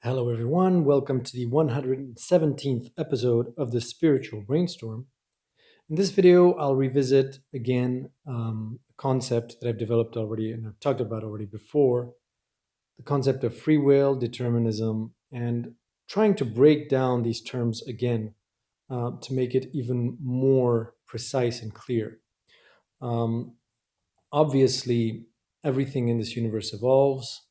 Hello, everyone. Welcome to the 117th episode of the Spiritual Brainstorm. In this video, I'll revisit again a concept that I've developed already and I've talked about already before, the concept of free will, determinism, and trying to break down these terms again to make it even more precise and clear. Um, Obviously, everything in this universe evolves,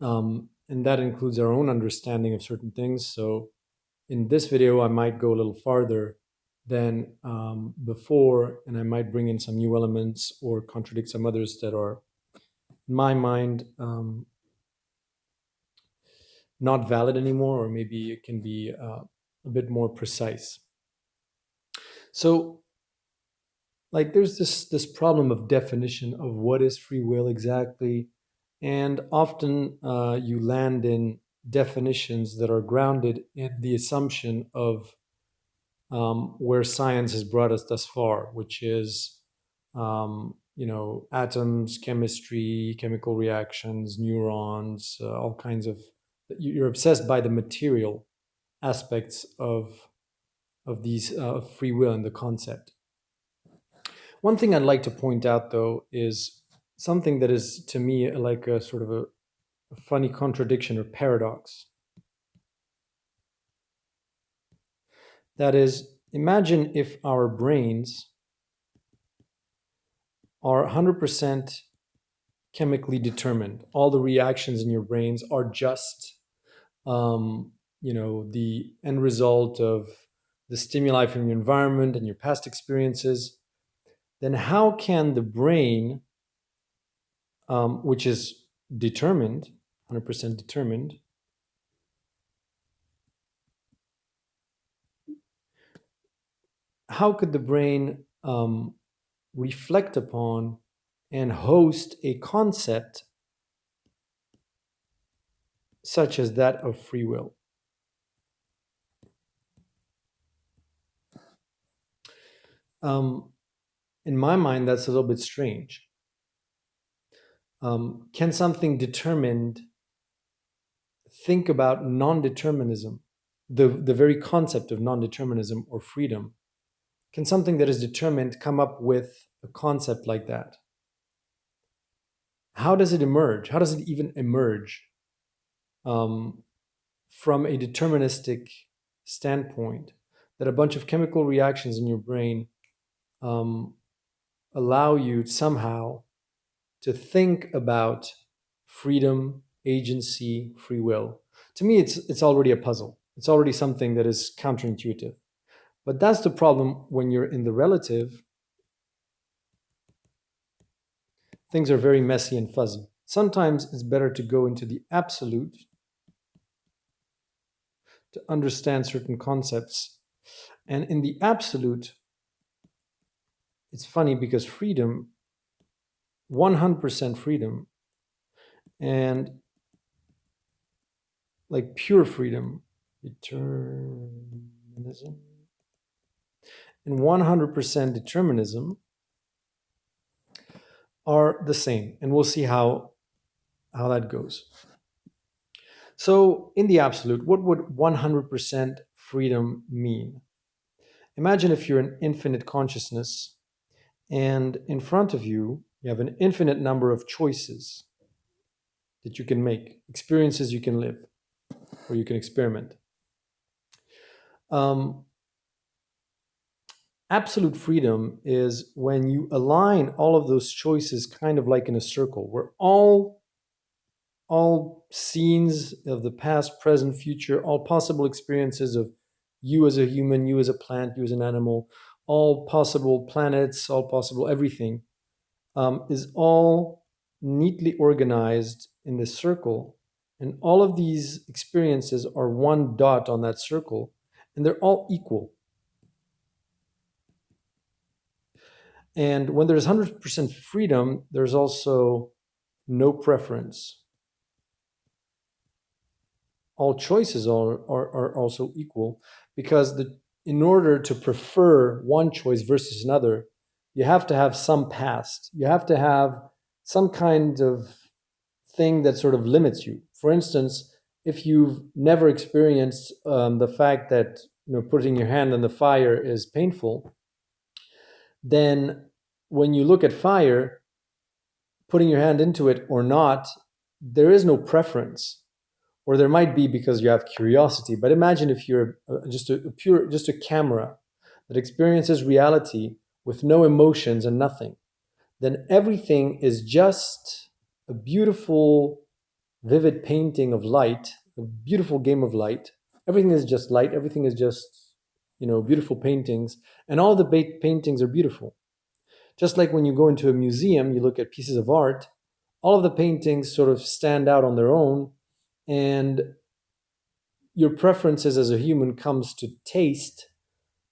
and that includes our own understanding of certain things. So, in this video, I might go a little farther than before, and I might bring in some new elements or contradict some others that are, in my mind, not valid anymore, or maybe it can be a bit more precise. So, like, there's this problem of definition of what is free will exactly, and often you land in definitions that are grounded in the assumption of where science has brought us thus far, which is, atoms, chemistry, chemical reactions, neurons, all kinds of. You're obsessed by the material aspects of these free will and the concept. One thing I'd like to point out, though, is something that is to me like a sort of a funny contradiction or paradox. That is, imagine if our brains are 100% chemically determined. All the reactions in your brains are just, the end result of the stimuli from your environment and your past experiences. Then how can the brain, which is determined, 100% determined, how could the brain reflect upon and host a concept such as that of free will? In my mind, that's a little bit strange. Can something determined think about non-determinism, the very concept of non-determinism or freedom? Can something that is determined come up with a concept like that? How does it emerge? How does it even emerge from a deterministic standpoint that a bunch of chemical reactions in your brain um, allow you somehow to think about freedom, agency, free will? To me, it's already a puzzle. It's already something that is counterintuitive. But that's the problem when you're in the relative. Things are very messy and fuzzy. Sometimes it's better to go into the absolute to understand certain concepts. And in the absolute, it's funny because freedom, 100% freedom, and like pure freedom, determinism, and 100% determinism are the same. And we'll see how that goes. So, in the absolute, what would 100% freedom mean? Imagine if you're an infinite consciousness and in front of you, you have an infinite number of choices that you can make, experiences you can live, or you can experiment. Um, Absolute freedom is when you align all of those choices kind of like in a circle, where all scenes of the past, present, future, all possible experiences of you as a human, you as a plant, you as an animal, all possible planets, all possible everything, is all neatly organized in this circle. And all of these experiences are one dot on that circle, and they're all equal. And when there's 100% freedom, there's also no preference. All choices are also equal because in order to prefer one choice versus another, you have to have some past. You have to have some kind of thing that sort of limits you. For instance, if you've never experienced the fact that putting your hand in the fire is painful, then when you look at fire, putting your hand into it or not, there is no preference, or there might be because you have curiosity. But imagine if you're just a camera that experiences reality with no emotions and nothing, then everything is just a beautiful, vivid painting of light, a beautiful game of light. Everything is just light. Everything is just, beautiful paintings, and all the paintings are beautiful. Just like when you go into a museum, you look at pieces of art, all of the paintings sort of stand out on their own, and your preferences as a human comes to taste,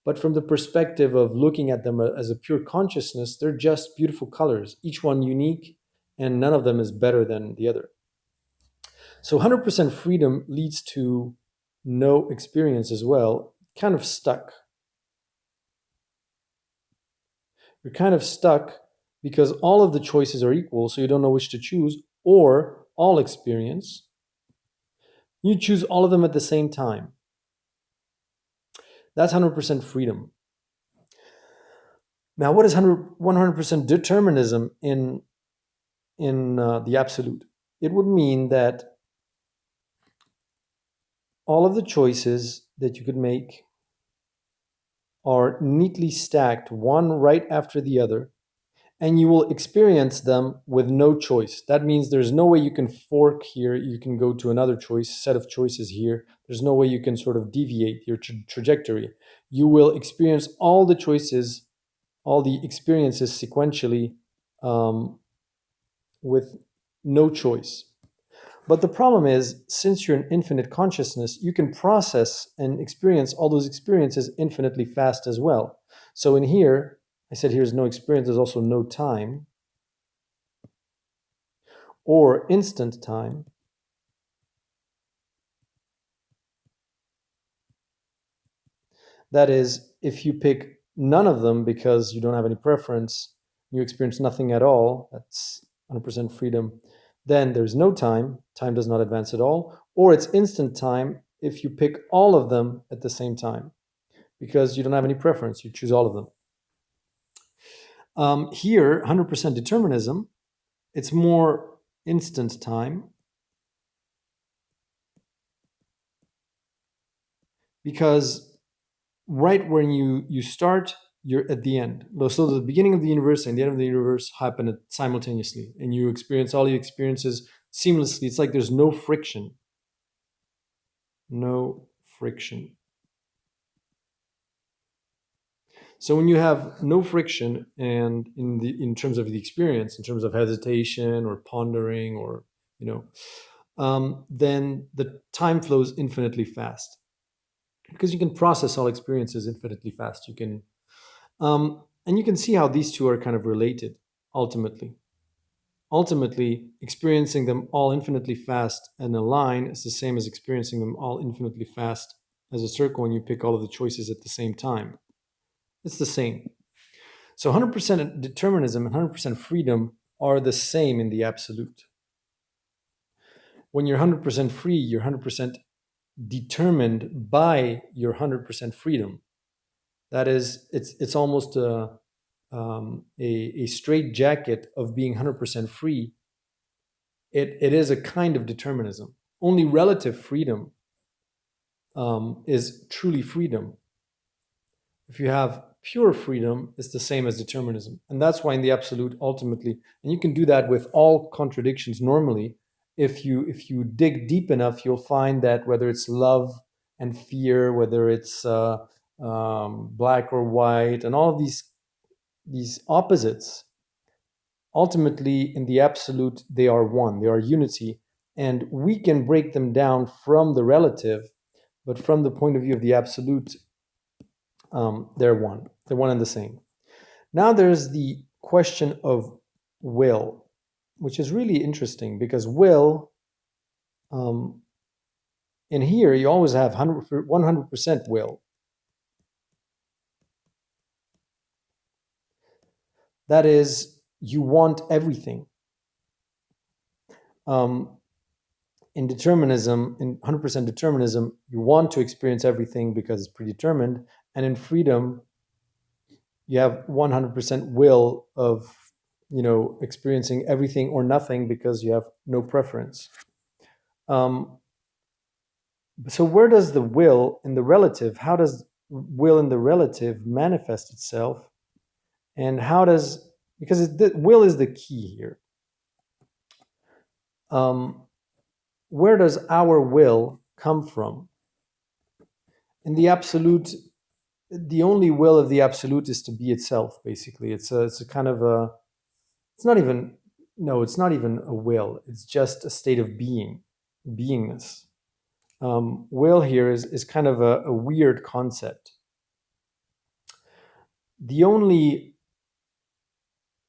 but from the perspective of looking at them as a pure consciousness, they're just beautiful colors, each one unique, and none of them is better than the other. So 100% freedom leads to no experience as well. Kind of stuck. You're kind of stuck because all of the choices are equal, so you don't know which to choose, or all experience. You choose all of them at the same time. That's 100% freedom. Now, what is 100% determinism in the absolute? It would mean that all of the choices that you could make are neatly stacked, one right after the other, and you will experience them with no choice. That means there's no way you can fork here, you can go to another set of choices here. There's no way you can sort of deviate your trajectory. You will experience all the choices, all the experiences sequentially, with no choice. But the problem is, since you're an infinite consciousness, you can process and experience all those experiences infinitely fast as well. So in here, I said here's no experience, there's also no time or instant time. That is, if you pick none of them because you don't have any preference, you experience nothing at all, that's 100% freedom, then there's no time, time does not advance at all, or it's instant time if you pick all of them at the same time because you don't have any preference, you choose all of them. Here, 100% determinism, it's more instant time because right when you start, you're at the end. So the beginning of the universe and the end of the universe happen simultaneously, and you experience all the experiences seamlessly. It's like there's no friction. No friction. So when you have no friction, and in terms of the experience, in terms of hesitation or pondering, or then the time flows infinitely fast because you can process all experiences infinitely fast. And you can see how these two are kind of related ultimately. Ultimately, experiencing them all infinitely fast in a line is the same as experiencing them all infinitely fast as a circle when you pick all of the choices at the same time. It's the same. So 100% determinism and 100% freedom are the same in the absolute. When you're 100% free, you're 100% determined by your 100% freedom. That is, it's almost a straight jacket of being 100% free. It is a kind of determinism. Only relative freedom is truly freedom. If you have pure freedom, it's the same as determinism. And that's why in the absolute, ultimately, and you can do that with all contradictions normally, if you dig deep enough, you'll find that whether it's love and fear, whether it's black or white, and all of these opposites, ultimately in the absolute, they are one, they are unity. And we can break them down from the relative, but from the point of view of the absolute, they're one. They're one and the same. Now there's the question of will, which is really interesting because will, in here, you always have 100% will. That is, you want everything. in determinism, in 100% determinism, you want to experience everything because it's predetermined. And in freedom, you have 100% will of, experiencing everything or nothing because you have no preference. Um, so where does the will in the relative, how does will in the relative manifest itself? And how does, because the will is the key here. Um, where does our will come from? In the absolute, the only will of the absolute is to be itself, basically. It's a kind of a, it's not even, no, it's not even a will. It's just a state of being, beingness. Will here is kind of a weird concept. The only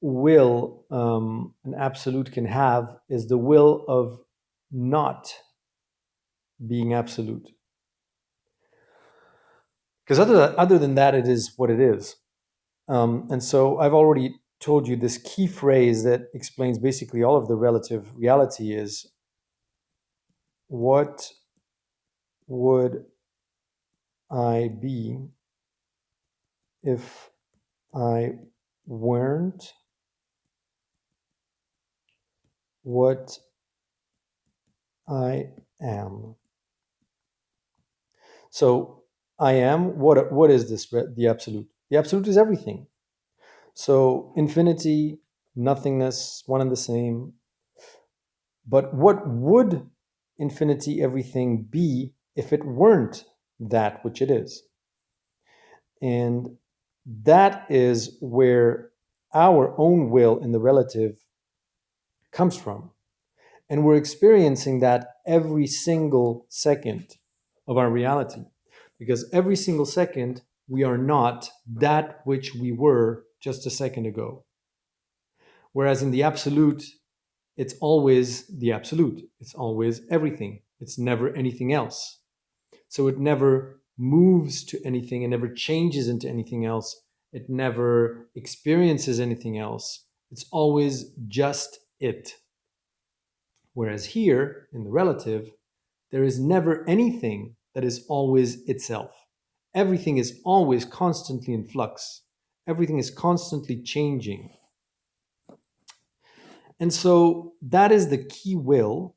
will an absolute can have is the will of not being absolute. Because other than that, it is what it is. And so I've already told you this key phrase that explains basically all of the relative reality is, what would I be if I weren't what I am? So I am, what is this, the absolute? The absolute is everything. So infinity, nothingness, one and the same. But what would infinity everything be if it weren't that which it is? And that is where our own will in the relative comes from. And we're experiencing that every single second of our reality. Because every single second, we are not that which we were just a second ago. Whereas in the absolute, it's always the absolute. It's always everything. It's never anything else. So it never moves to anything, it never changes into anything else, it never experiences anything else. It's always just it. Whereas here, in the relative, there is never anything that is always itself. Everything is always constantly in flux. Everything is constantly changing. And so that is the key will.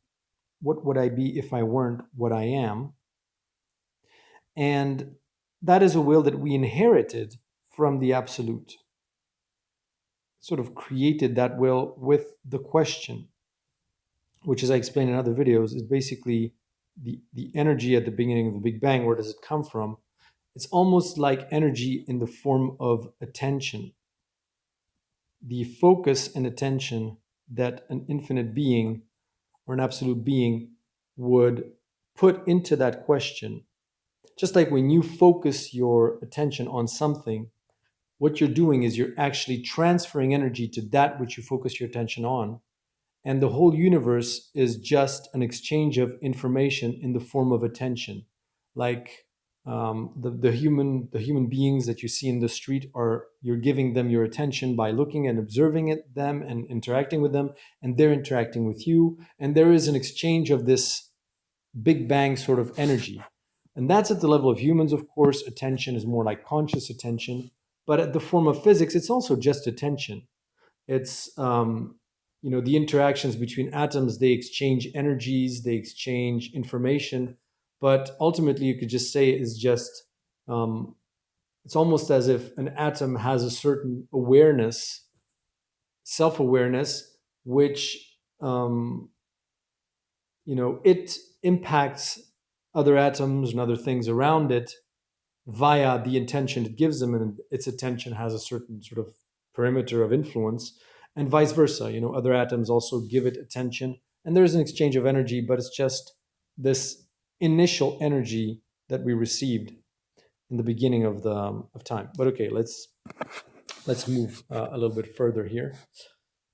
What would I be if I weren't what I am? And that is a will that we inherited from the absolute. Sort of created that will with the question, which, as I explained in other videos, is basically the energy at the beginning of the Big Bang. Where does it come from? It's almost like energy in the form of attention. The focus and attention that an infinite being or an absolute being would put into that question. Just like when you focus your attention on something, what you're doing is you're actually transferring energy to that which you focus your attention on. And the whole universe is just an exchange of information in the form of attention. Like the human beings that you see in the street, are, you're giving them your attention by looking and observing them and interacting with them, and they're interacting with you. And there is an exchange of this Big Bang sort of energy. And that's at the level of humans, of course. Attention is more like conscious attention. But at the form of physics, it's also just attention. It's, the interactions between atoms, they exchange energies, they exchange information. But ultimately, you could just say it is just, it's almost as if an atom has a certain awareness, self awareness, which, it impacts other atoms and other things around it via the intention it gives them, and its attention has a certain sort of perimeter of influence, and vice versa. Other atoms also give it attention, and there's an exchange of energy, but it's just this initial energy that we received in the beginning of time. But okay, let's move a little bit further here.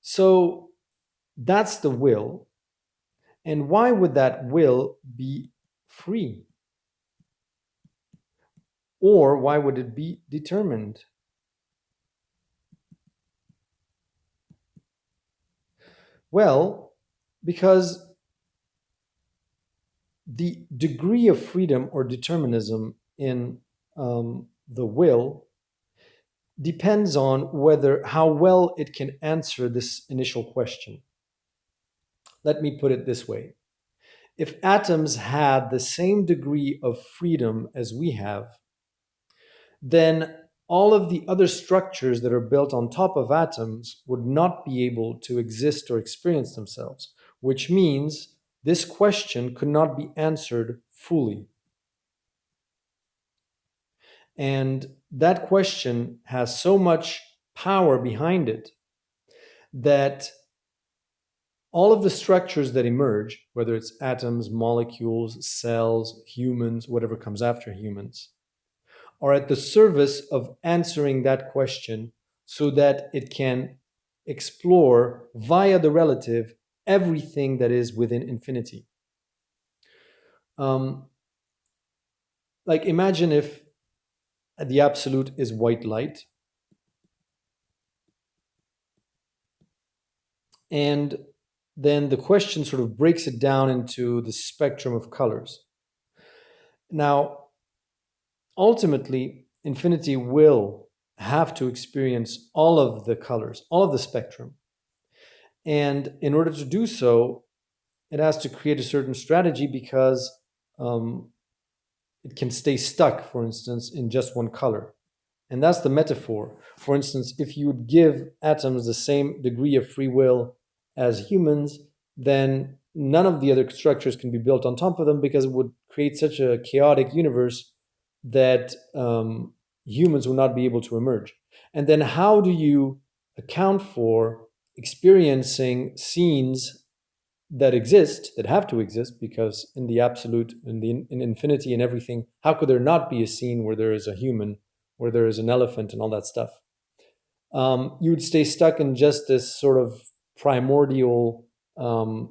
So that's the will. And why would that will be free? Or why would it be determined? Well, because the degree of freedom or determinism in the will depends on whether how well it can answer this initial question. Let me put it this way. If atoms had the same degree of freedom as we have, then all of the other structures that are built on top of atoms would not be able to exist or experience themselves, which means this question could not be answered fully. And that question has so much power behind it that all of the structures that emerge, whether it's atoms, molecules, cells, humans, whatever comes after humans, are at the service of answering that question so that it can explore via the relative everything that is within infinity. Um, like imagine if the absolute is white light, and then the question sort of breaks it down into the spectrum of colors. Now, ultimately, infinity will have to experience all of the colors, all of the spectrum. And in order to do so, it has to create a certain strategy because um, it can stay stuck, for instance, in just one color. And that's the metaphor. For instance, if you would give atoms the same degree of free will as humans, then none of the other structures can be built on top of them because it would create such a chaotic universe that humans would not be able to emerge. And then, how do you account for experiencing scenes that exist, that have to exist, because in the absolute, in infinity and everything, how could there not be a scene where there is a human, where there is an elephant and all that stuff? You would stay stuck in just this sort of primordial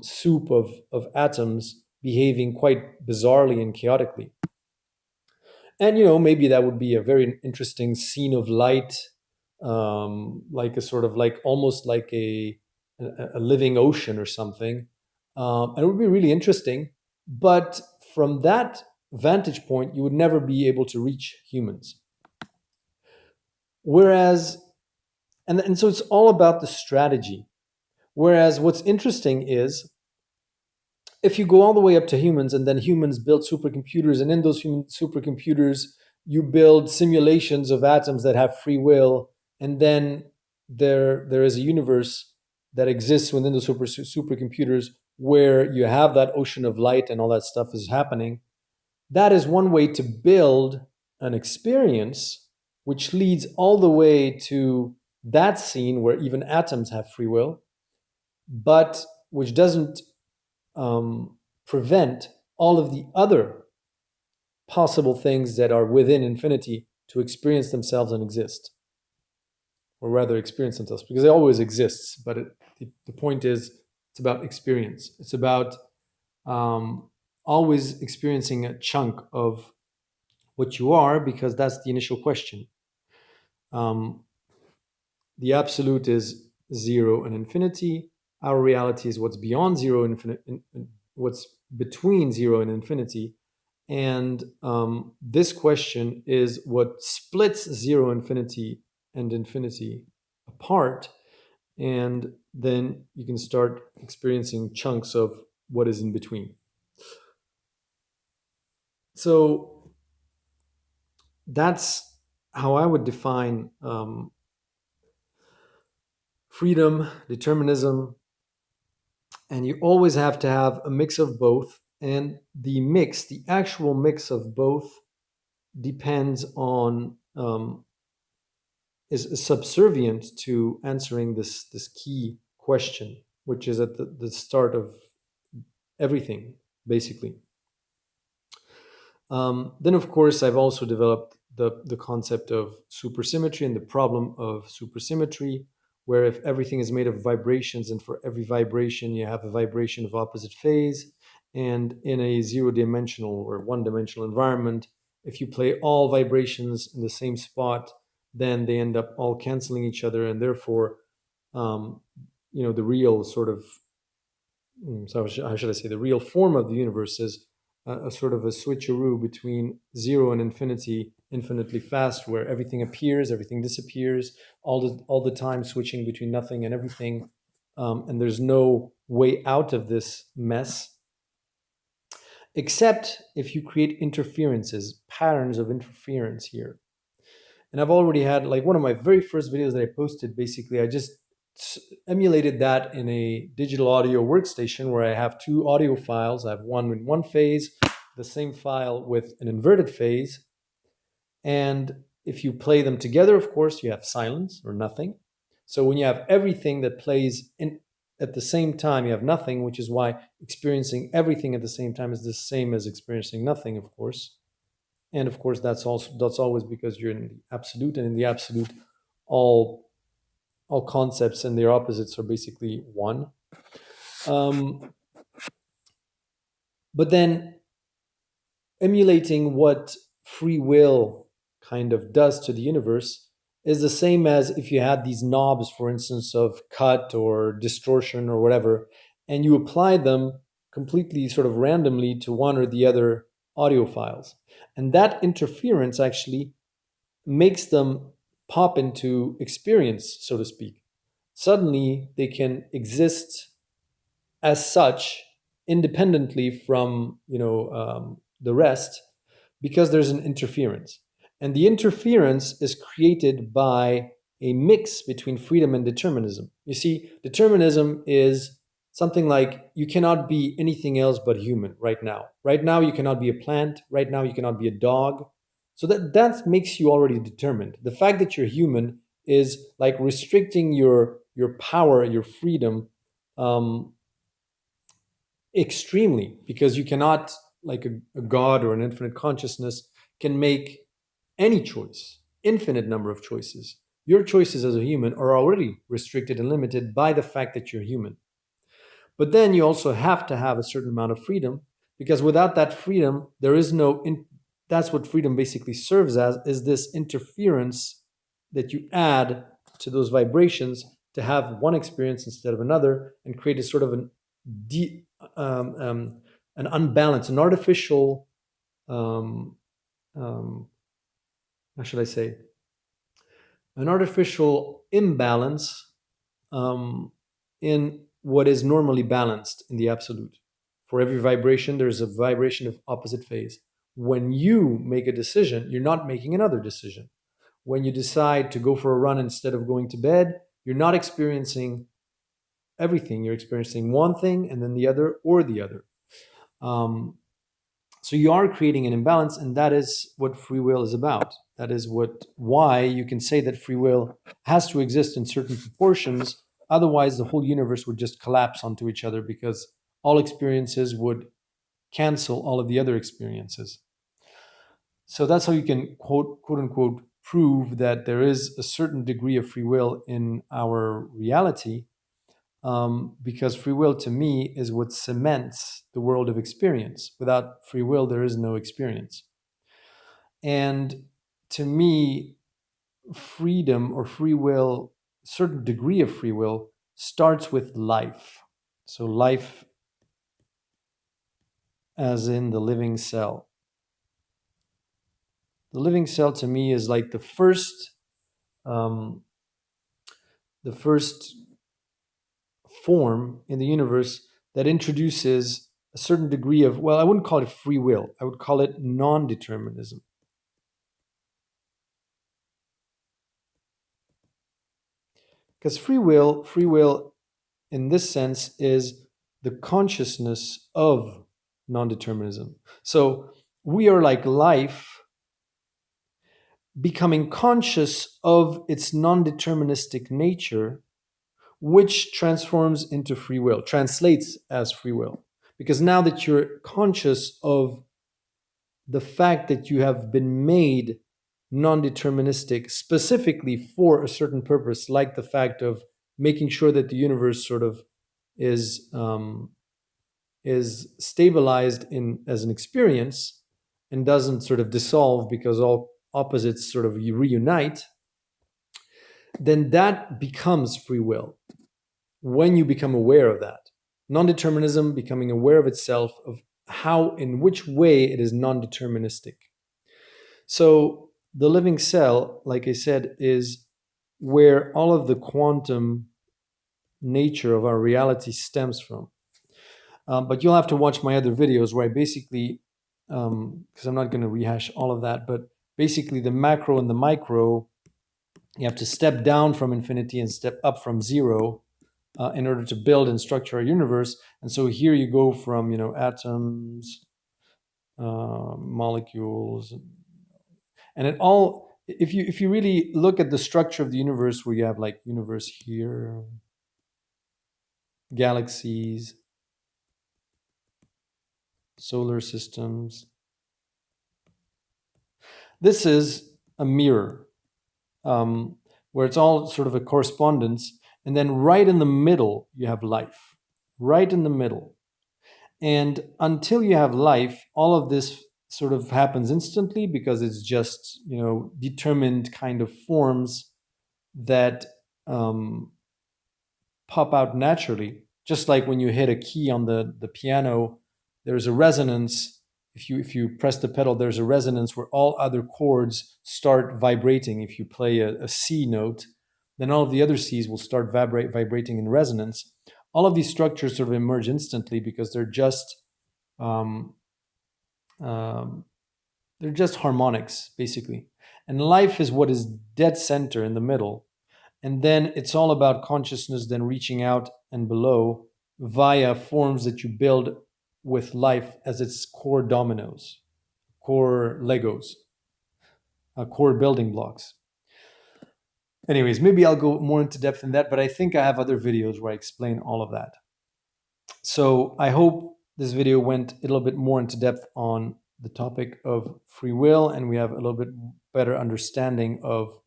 soup of atoms behaving quite bizarrely and chaotically. And maybe that would be a very interesting scene of light, like a sort of like almost like a living ocean or something. And it would be really interesting. But from that vantage point, you would never be able to reach humans. Whereas, and so it's all about the strategy. Whereas what's interesting is if you go all the way up to humans and then humans build supercomputers, and in those human supercomputers you build simulations of atoms that have free will, and then there is a universe that exists within the supercomputers where you have that ocean of light and all that stuff is happening. That is one way to build an experience which leads all the way to that scene where even atoms have free will, but which doesn't prevent all of the other possible things that are within infinity to experience themselves and exist, or rather experience themselves, because it always exists. But the point is, it's about experience. It's about always experiencing a chunk of what you are, because that's the initial question. Um, the absolute is zero and infinity. Our reality is what's beyond zero and what's between zero and infinity. And this question is what splits zero infinity and infinity apart. And then you can start experiencing chunks of what is in between. So that's how I would define freedom, determinism, and you always have to have a mix of both. And the actual mix of both depends on is subservient to answering this key question, which is at the start of everything, basically. Then, of course, I've also developed the concept of supersymmetry and the problem of supersymmetry, where if everything is made of vibrations, and for every vibration you have a vibration of opposite phase, and in a zero-dimensional or one-dimensional environment, if you play all vibrations in the same spot, then they end up all canceling each other, and therefore, um, the real sort of, so how should I say, the real form of the universe is a sort of a switcheroo between zero and infinity, infinitely fast, where everything appears, everything disappears, all the time switching between nothing and everything, and there's no way out of this mess, except if you create interferences, patterns of interference here. And I've already had, like, one of my very first videos that I posted, basically I just emulated that in a digital audio workstation where I have two audio files. I have one in one phase, the same file with an inverted phase. And if you play them together, of course, you have silence or nothing. So when you have everything that plays in at the same time, you have nothing, which is why experiencing everything at the same time is the same as experiencing nothing, of course. And of course, that's always because you're in the absolute, and in the absolute, all all concepts and their opposites are basically one. Um, but then emulating what free will kind of does to the universe is the same as if you had these knobs, for instance, of cut or distortion or whatever, and you apply them completely sort of randomly to one or the other audio files. And that interference actually makes them pop into experience, so to speak. Suddenly, they can exist as such independently from the rest, because there's an interference, and the interference is created by a mix between freedom and determinism. You see, determinism is something like you cannot be anything else but human right now. Right now you cannot be a plant, right now you cannot be a dog. So that makes you already determined. The fact that you're human is like restricting your power, your freedom, um, extremely, because you cannot, like a god or an infinite consciousness can make any choice, infinite number of choices. Your choices as a human are already restricted and limited by the fact that you're human. But then you also have to have a certain amount of freedom, because without that freedom there is that's what freedom basically serves as, is this interference that you add to those vibrations to have one experience instead of another, and create a sort of de, an unbalance, an artificial, um, um, how should I say, an artificial imbalance, um, in what is normally balanced in the absolute. For every vibration, there's a vibration of opposite phase. When you make a decision, you're not making another decision. When you decide to go for a run instead of going to bed, you're not experiencing everything. You're experiencing one thing and then the other, or the other. Um, so you are creating an imbalance, and that is what free will is about. That is why you can say that free will has to exist in certain proportions. Otherwise, the whole universe would just collapse onto each other, because all experiences would cancel all of the other experiences. So that's how you can quote unquote prove that there is a certain degree of free will in our reality, because free will to me is what cements the world of experience. Without free will, there is no experience. And to me, freedom or free will, certain degree of free will, starts with life. So, life as in the living cell. The living cell to me is like um, the first form in the universe that introduces a certain degree of, well, I wouldn't call it free will, I would call it non-determinism. Because free will in this sense is the consciousness of non-determinism. So we are like life becoming conscious of its non-deterministic nature, which transforms into free will, translates as free will. Because now that you're conscious of the fact that you have been made non-deterministic specifically for a certain purpose, like the fact of making sure that the universe sort of is is stabilized in as an experience, and doesn't sort of dissolve because all opposites sort of reunite, then that becomes free will when you become aware of that. Non-determinism, becoming aware of itself, of in which way it is non-deterministic. So the living cell, like I said, is where all of the quantum nature of our reality stems from. But you'll have to watch my other videos where I basically, because I'm not going to rehash all of that, but basically the macro and the micro, you have to step down from infinity and step up from zero in order to build and structure our universe. And so here you go from, atoms, molecules, and it all, if you really look at the structure of the universe, where you have like universe here, galaxies, solar systems, this is a mirror, where it's all sort of a correspondence, and then right in the middle you have life, right in the middle. And until you have life, all of this sort of happens instantly, because it's just, determined kind of forms that pop out naturally. Just like when you hit a key on the piano, there's a resonance. If you press the pedal, there's a resonance where all other chords start vibrating. If you play a C note, then all of the other Cs will start vibrating in resonance. All of these structures sort of emerge instantly, because um, um, they're just harmonics, basically. And life is what is dead center in the middle. And then it's all about consciousness then reaching out and below via forms that you build with life as its core dominoes, core Legos, core building blocks. Anyways, maybe I'll go more into depth in that, but I think I have other videos where I explain all of that. So I hope this video went a little bit more into depth on the topic of free will, and we have a little bit better understanding of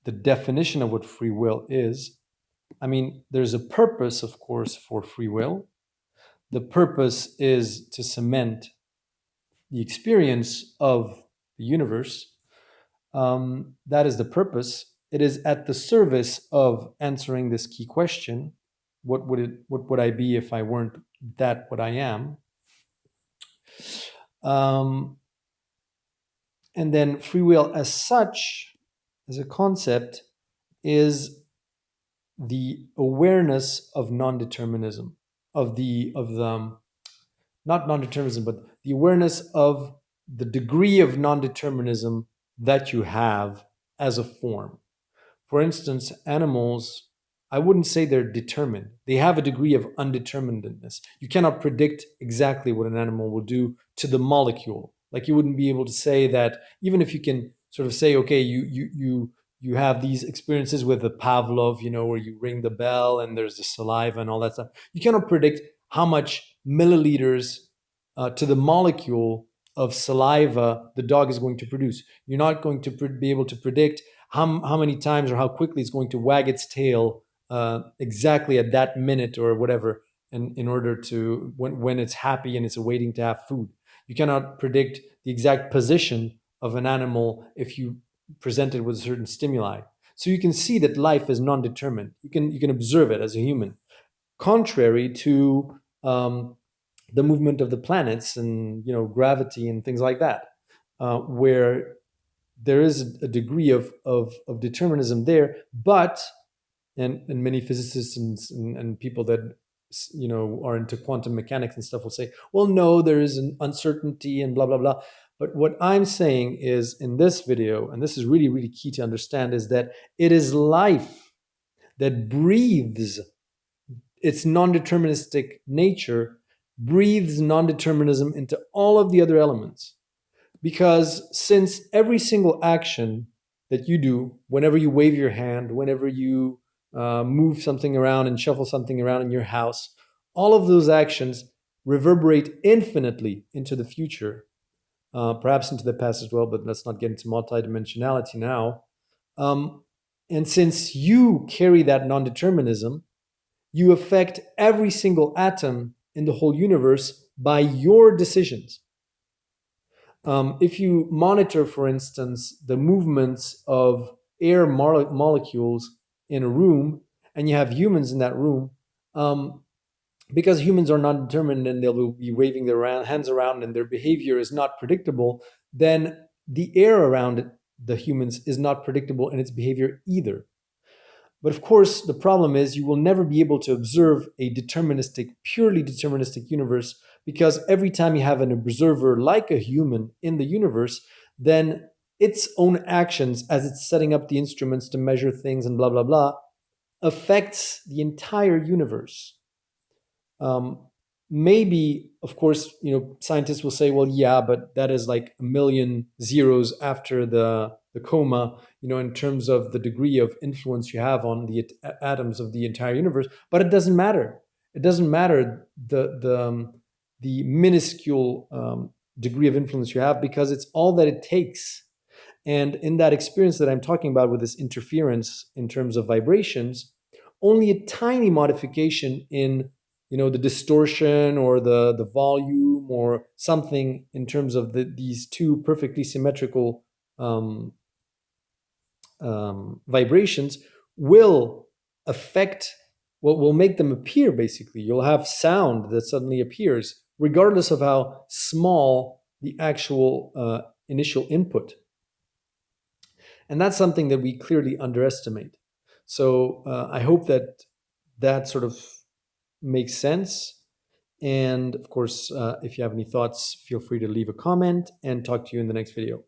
the definition of what free will is. I mean, there's a purpose, of course, for free will. The purpose is to cement the experience of the universe. That is the purpose. It is at the service of answering this key question: what would I be if I weren't that what I am? And then free will, as such, as a concept, is the awareness of non-determinism, of the not non-determinism, but the awareness of the degree of non-determinism that you have as a form. For instance, animals, I wouldn't say they're determined. They have a degree of undeterminedness. You cannot predict exactly what an animal will do to the molecule. Like, you wouldn't be able to say that, even if you can sort of say, okay, you have these experiences with the Pavlov, where you ring the bell and there's the saliva and all that stuff. You cannot predict how much milliliters to the molecule of saliva the dog is going to produce. You're not going to be able to predict how many times or how quickly it's going to wag its tail exactly at that minute or whatever, in order to, when it's happy and it's waiting to have food. You cannot predict the exact position of an animal if you present it with certain stimuli. So you can see that life is non-determined. You can observe it as a human, contrary to the movement of the planets and gravity and things like that, where there is a degree of determinism there. But and many physicists and people that are into quantum mechanics and stuff will say, well, no, there is an uncertainty and blah blah blah. But what I'm saying is, in this video, and this is really really key to understand, is that it is life that breathes its non-deterministic nature, breathes non-determinism into all of the other elements. Because since every single action that you do, whenever you wave your hand, whenever you move something around and shuffle something around in your house, all of those actions reverberate infinitely into the future, perhaps into the past as well, but let's not get into multidimensionality now. And since you carry that non-determinism, you affect every single atom in the whole universe by your decisions. If you monitor, for instance, the movements of air molecules in a room, and you have humans in that room, because humans are not determined and they'll be waving their hands around and their behavior is not predictable, then the air around the humans is not predictable in its behavior either. But of course, the problem is you will never be able to observe a deterministic, purely deterministic universe, because every time you have an observer like a human in the universe, then its own actions as it's setting up the instruments to measure things and blah, blah, blah, affects the entire universe. Um, Maybe, of course, scientists will say, well, yeah, but that is like a million zeros after the comma, in terms of the degree of influence you have on the atoms of the entire universe. But it doesn't matter. It doesn't matter the minuscule degree of influence you have, because it's all that it takes. And in that experience that I'm talking about with this interference in terms of vibrations, only a tiny modification in the distortion or the volume or something in terms of these two perfectly symmetrical um, vibrations will affect what will make them appear. Basically, you'll have sound that suddenly appears regardless of how small the actual initial input. And that's something that we clearly underestimate. So I hope that that sort of makes sense. And of course, if you have any thoughts, feel free to leave a comment, and talk to you in the next video.